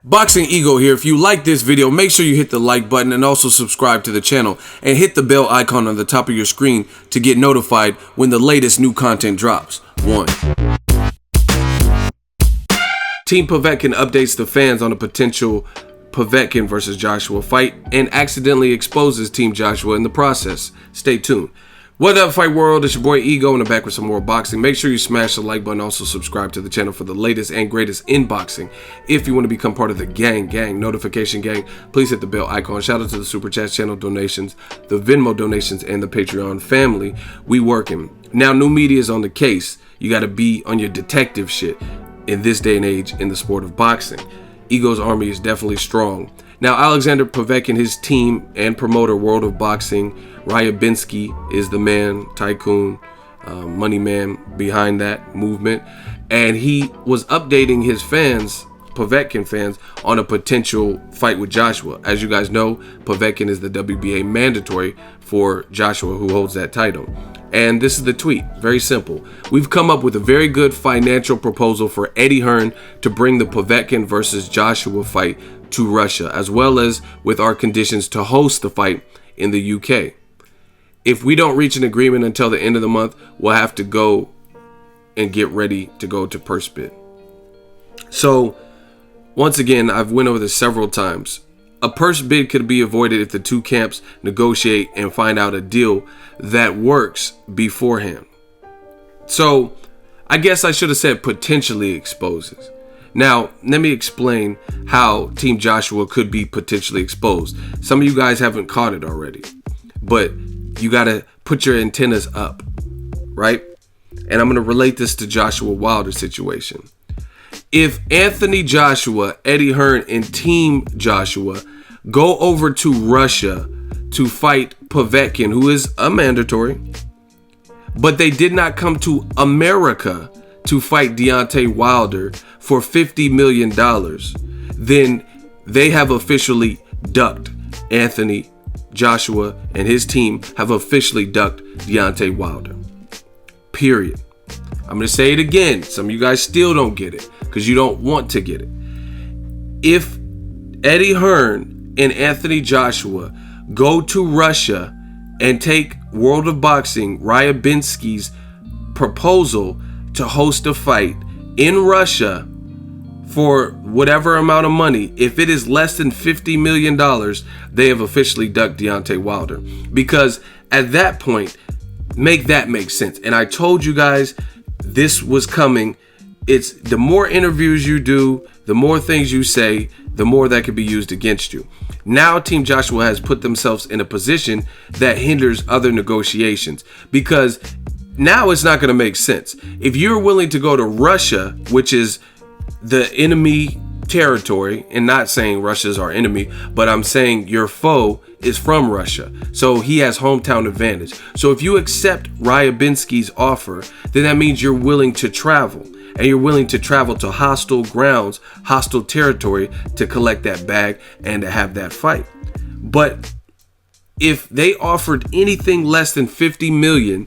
Boxing Ego here. If you like this video, make sure you hit the like button and also subscribe to the channel and hit the bell icon on the top of your screen to get notified when the latest new content drops. 1. Team Povektin updates the fans on a potential Povektin versus Joshua fight and accidentally exposes Team Joshua in the process. Stay tuned. What up, fight world? It's your boy Ego, and I'm back with some more boxing. Make sure you smash the like button. Also subscribe to the channel for the latest and greatest in boxing. If you want to become part of the gang notification gang, please hit the bell icon. Shout out to the super chat channel donations, the Venmo donations, and the Patreon family. We working. Now, new media is on the case. You got to be on your detective shit in this day and age in the sport of boxing. Ego's army is definitely strong. Now, Alexander Povektin, his team and promoter, World of Boxing, Ryabinski is the man, tycoon, money man behind that movement. And he was updating his fans, Povektin fans, on a potential fight with Joshua. As you guys know, Povektin is the WBA mandatory for Joshua, who holds that title. And this is the tweet. Very simple. We've come up with a very good financial proposal for Eddie Hearn to bring the Povektin versus Joshua fight to Russia, as well as with our conditions to host the fight in the UK. If we don't reach an agreement until the end of the month, we'll have to go and get ready to go to purse bid. So, once again, I've went over this several times. A purse bid could be avoided if the two camps negotiate and find out a deal that works beforehand. So, I guess I should have said potentially exposes. Now, let me explain how Team Joshua could be potentially exposed. Some of you guys haven't caught it already, but you got to put your antennas up, right? And I'm going to relate this to Joshua Wilder's situation. If Anthony Joshua, Eddie Hearn, and Team Joshua go over to Russia to fight Povektin, who is a mandatory, but they did not come to America to fight Deontay Wilder for $50 million, then they have officially ducked Anthony Joshua, and his team have officially ducked Deontay Wilder. Period. I'm going to say it again. Some of you guys still don't get it because you don't want to get it. If Eddie Hearn and Anthony Joshua go to Russia and take World of Boxing, Ryabinski's proposal to host a fight in Russia for whatever amount of money, if it is less than $50 million, they have officially ducked Deontay Wilder. Because at that point, make that make sense. And I told you guys this was coming. It's the more interviews you do, the more things you say, the more that could be used against you. Now Team Joshua has put themselves in a position that hinders other negotiations, because now it's not going to make sense. If you're willing to go to Russia, which is the enemy territory, and not saying Russia's our enemy, but I'm saying your foe is from Russia, so he has hometown advantage. So if you accept Ryabinski's offer, then that means you're willing to travel, and you're willing to travel to hostile grounds, hostile territory, to collect that bag and to have that fight. But if they offered anything less than 50 million,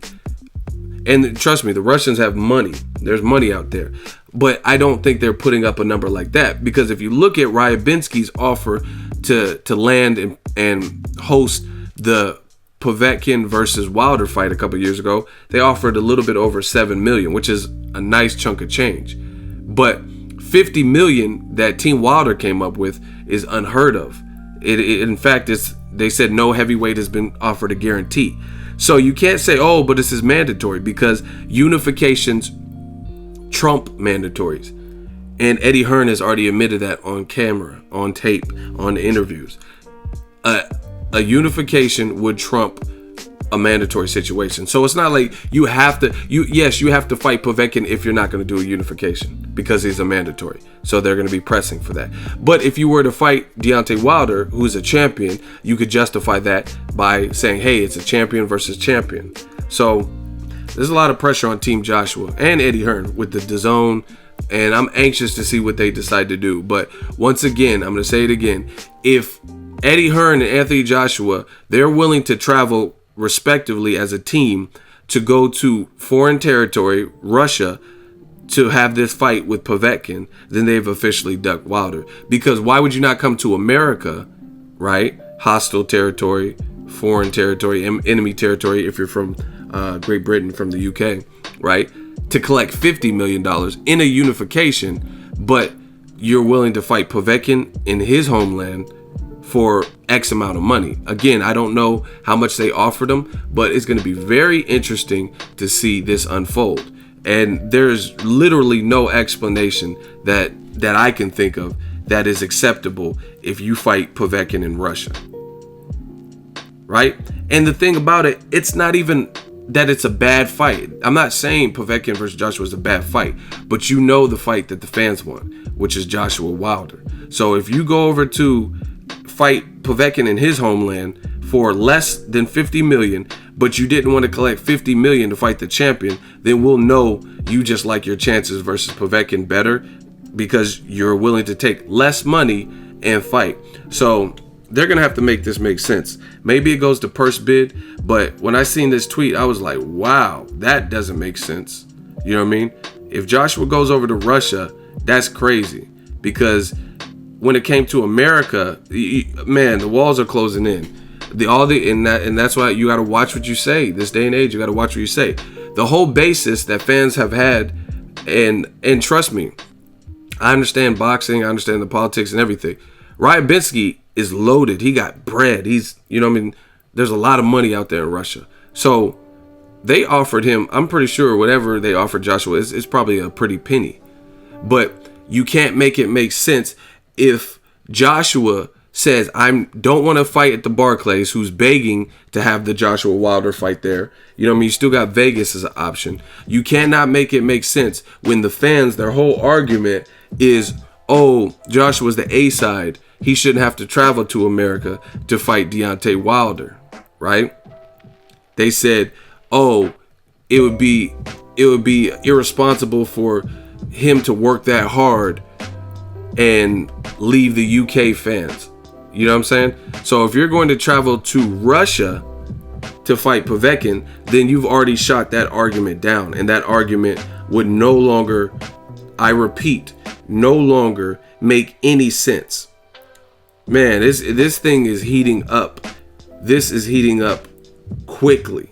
and trust me, the Russians have money. There's money out there. But I don't think they're putting up a number like that. Because if you look at Ryabinski's offer to land and host the Povektin versus Wilder fight a couple years ago, they offered a little bit over 7 million, which is a nice chunk of change. But 50 million that Team Wilder came up with is unheard of. In fact, they said no heavyweight has been offered a guarantee. So you can't say, oh, but this is mandatory, because unifications trump mandatories. And Eddie Hearn has already admitted that on camera, on tape, on interviews. A unification would trump a mandatory situation. So it's not like you have to, yes, you have to fight Povektin if you're not going to do a unification, because he's a mandatory. So they're going to be pressing for that. But if you were to fight Deontay Wilder, who's a champion, you could justify that by saying, hey, it's a champion versus champion. So there's a lot of pressure on Team Joshua and Eddie Hearn with the DAZN, and I'm anxious to see what they decide to do. But once again, I'm going to say it again. If Eddie Hearn and Anthony Joshua, they're willing to travel respectively as a team to go to foreign territory, Russia, to have this fight with Povektin, then they've officially ducked Wilder. Because why would you not come to America, right? Hostile territory, foreign territory, enemy territory if you're from Great Britain, from the UK, right? To collect $50 million in a unification, but you're willing to fight Povektin in his homeland for X amount of money. Again, I don't know how much they offered him, but it's going to be very interesting to see this unfold. And there's literally no explanation that I can think of that is acceptable if you fight Povektin in Russia, right? And the thing about it, it's not even that it's a bad fight. I'm not saying Povektin versus Joshua is a bad fight, but you know the fight that the fans want, which is Joshua Wilder. So if you go over to fight Povektin in his homeland for less than 50 million, but you didn't want to collect 50 million to fight the champion, then we'll know you just like your chances versus Povektin better because you're willing to take less money and fight. So they're going to have to make this make sense. Maybe it goes to purse bid, but when I seen this tweet, I was like, wow, that doesn't make sense. You know what I mean? If Joshua goes over to Russia, that's crazy, because when it came to America, man, the walls are closing in. And that's why you got to watch what you say. This day and age, you got to watch what you say. The whole basis that fans have had, and trust me, I understand boxing, I understand the politics and everything. Ryan Binsky is loaded. He got bread. He's, you know what I mean? There's a lot of money out there in Russia. So they offered him, I'm pretty sure whatever they offered Joshua is probably a pretty penny. But you can't make it make sense if Joshua says, I don't want to fight at the Barclays, who's begging to have the Joshua Wilder fight there. You know what I mean? You still got Vegas as an option. You cannot make it make sense when the fans, their whole argument is, oh, Joshua's the A side. He shouldn't have to travel to America to fight Deontay Wilder, right? They said, oh, it would be irresponsible for him to work that hard and leave the UK fans. You know what I'm saying? So if you're going to travel to Russia to fight Povektin, then you've already shot that argument down. And that argument would no longer, I repeat, no longer make any sense. Man, this thing is heating up. This is heating up quickly.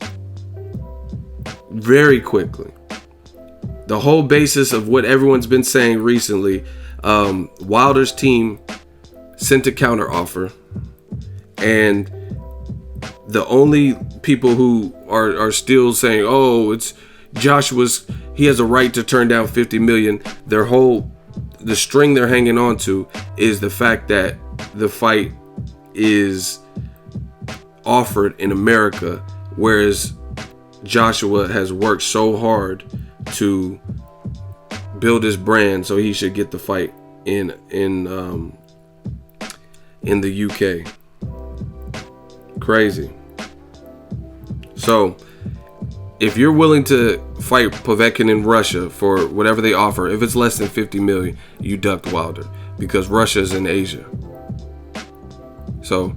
Very quickly. The whole basis of what everyone's been saying recently, Wilder's team sent a counter offer, and the only people who are still saying, oh, it's Joshua's, he has a right to turn down 50 million. The string they're hanging on to is the fact that the fight is offered in America, whereas Joshua has worked so hard to build his brand, so he should get the fight in the UK. Crazy. So if you're willing to fight Povektin in Russia for whatever they offer, if it's less than 50 million, you ducked Wilder, because Russia's in Asia. So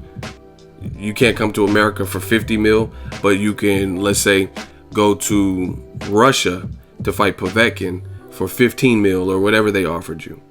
you can't come to America for 50 mil, but you can, let's say, go to Russia to fight Povektin for 15 mil or whatever they offered you.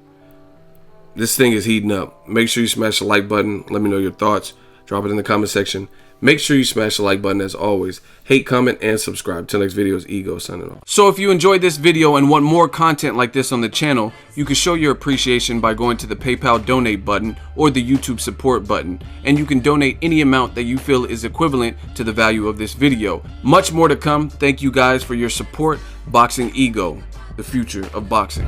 This thing is heating up. Make sure you smash the like button. Let me know your thoughts. Drop it in the comment section. Make sure you smash the like button as always. Hate, comment, and subscribe. Till next video is Ego signing off. So if you enjoyed this video and want more content like this on the channel, you can show your appreciation by going to the PayPal donate button or the YouTube support button. And you can donate any amount that you feel is equivalent to the value of this video. Much more to come. Thank you guys for your support. Boxing Ego, the future of boxing.